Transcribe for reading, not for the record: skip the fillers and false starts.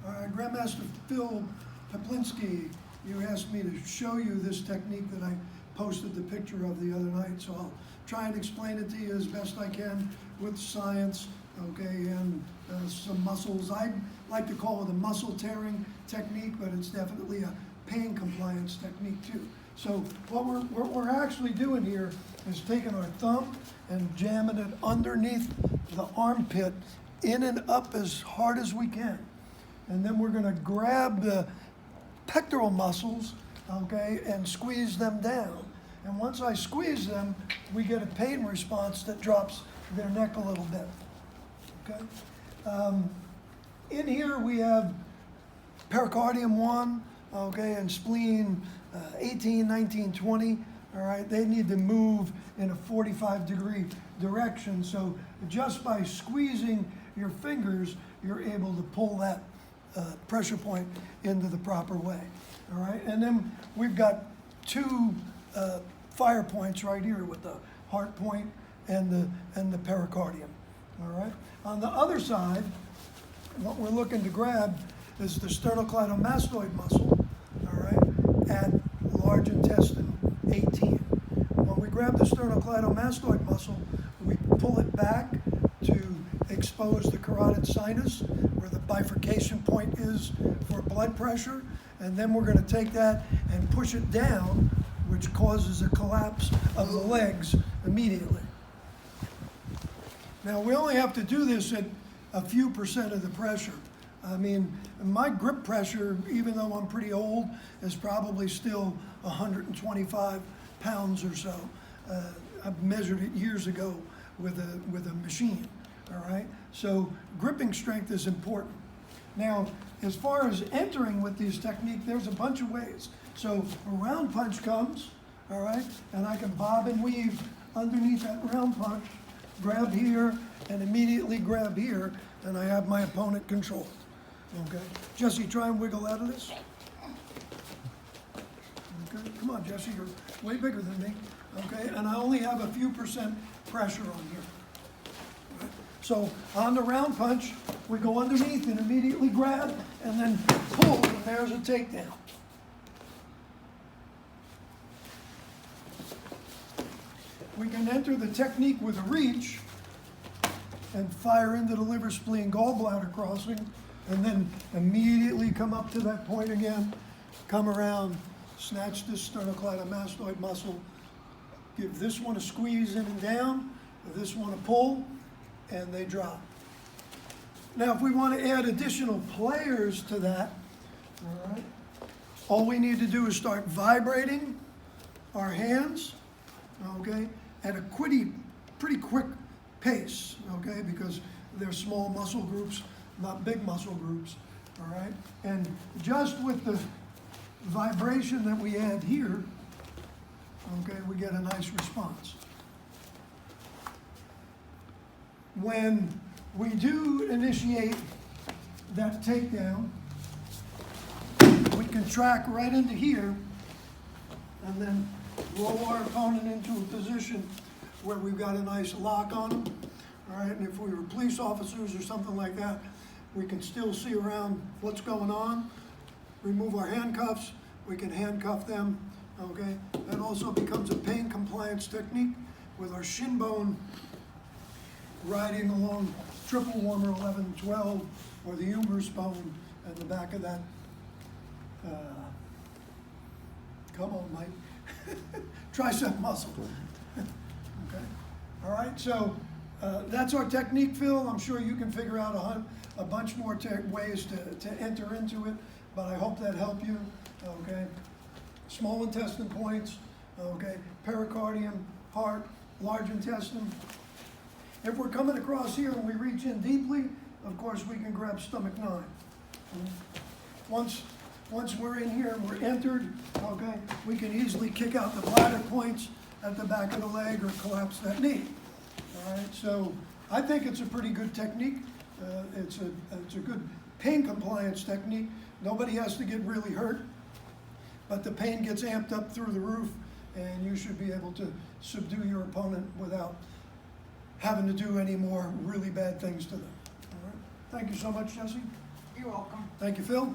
Grandmaster Phil Peplinski, you asked me to show you this technique that I posted the picture of the other night, so I'll try and explain it to you as best I can with science, okay, and some muscles. I like to call it a muscle tearing technique, but it's definitely a pain compliance technique too. So what we're actually doing here is taking our thumb and jamming it underneath the armpit, in and up as hard as we can. And then we're gonna grab the pectoral muscles, okay, and squeeze them down. And once I squeeze them, we get a pain response that drops their neck a little bit, okay? In here we have pericardium 1, okay, and spleen 18, 19, 20, all right? They need to move in a 45-degree direction, so just by squeezing your fingers, you're able to pull that pressure point into the proper way, all right? And then we've got two fire points right here with the heart point and the pericardium, all right? On the other side, what we're looking to grab is the sternocleidomastoid muscle, all right, at large intestine 18. When we grab the sternocleidomastoid muscle, we pull it back to expose the carotid sinus, where the bifurcation point is for blood pressure, and then we're going to take that and push it down, which causes a collapse of the legs immediately. Now, we only have to do this at a few percent of the pressure. I mean, my grip pressure, even though I'm pretty old, is probably still 125 pounds or so. I've measured it years ago with a machine, all right? So gripping strength is important. Now, as far as entering with these techniques, there's a bunch of ways. So a round punch comes, all right, and I can bob and weave underneath that round punch, grab here, and immediately grab here, and I have my opponent controlled, okay? Jesse, try and wiggle out of this. Okay, come on, Jesse, you're way bigger than me, okay? And I only have a few percent pressure on here. Right? So on the round punch, we go underneath and immediately grab, and then pull, and there's a takedown. We can enter the technique with a reach and fire into the liver, spleen, gallbladder crossing, and then immediately come up to that point again, come around, snatch this sternocleidomastoid muscle, give this one a squeeze in and down, this one a pull, and they drop. Now, if we want to add additional players to that, all right, all we need to do is start vibrating our hands, okay, at a pretty quick pace, okay, because they're small muscle groups, not big muscle groups, all right? And just with the vibration that we add here, okay, we get a nice response. When we do initiate that takedown, we can track right into here and then roll our opponent into a position where we've got a nice lock on them, all right? And if we were police officers or something like that, we can still see around what's going on, remove our handcuffs, we can handcuff them, okay? That also becomes a pain compliance technique with our shin bone riding along triple warmer 11 and 12, or the humerus bone at the back of that. Come on, Mike. Tricep muscle. Okay. All right, so that's our technique, Phil. I'm sure you can figure out a bunch more ways to enter into it, but I hope that helped you, okay? Small intestine points, okay? Pericardium, heart, large intestine. If we're coming across here and we reach in deeply, of course, we can grab stomach 9. Once we're in here and we're entered, okay, we can easily kick out the bladder points at the back of the leg or collapse that knee. All right, so I think it's a pretty good technique. It's a good pain compliance technique. Nobody has to get really hurt, but the pain gets amped up through the roof, and you should be able to subdue your opponent without having to do any more really bad things to them. All right, thank you so much, Jesse. You're welcome. Thank you, Phil.